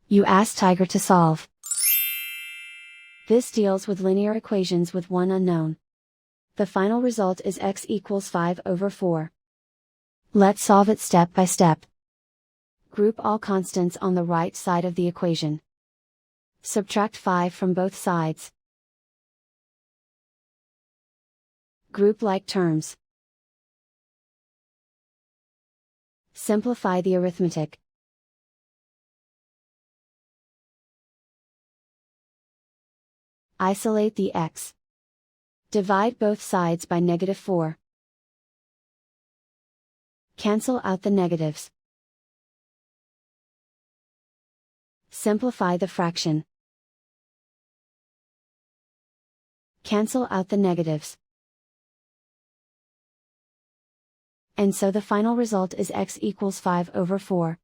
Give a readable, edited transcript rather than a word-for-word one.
You ask Tiger to solve. This deals with linear equations with one unknown. The final result is x equals 5/4. Let's solve it step by step. Group all constants on the right side of the equation. Subtract 5 from both sides. Group like terms. Simplify the arithmetic. Isolate the x. Divide both sides by -4. Cancel out the negatives. Simplify the fraction. Cancel out the negatives. And so the final result is x equals 5/4.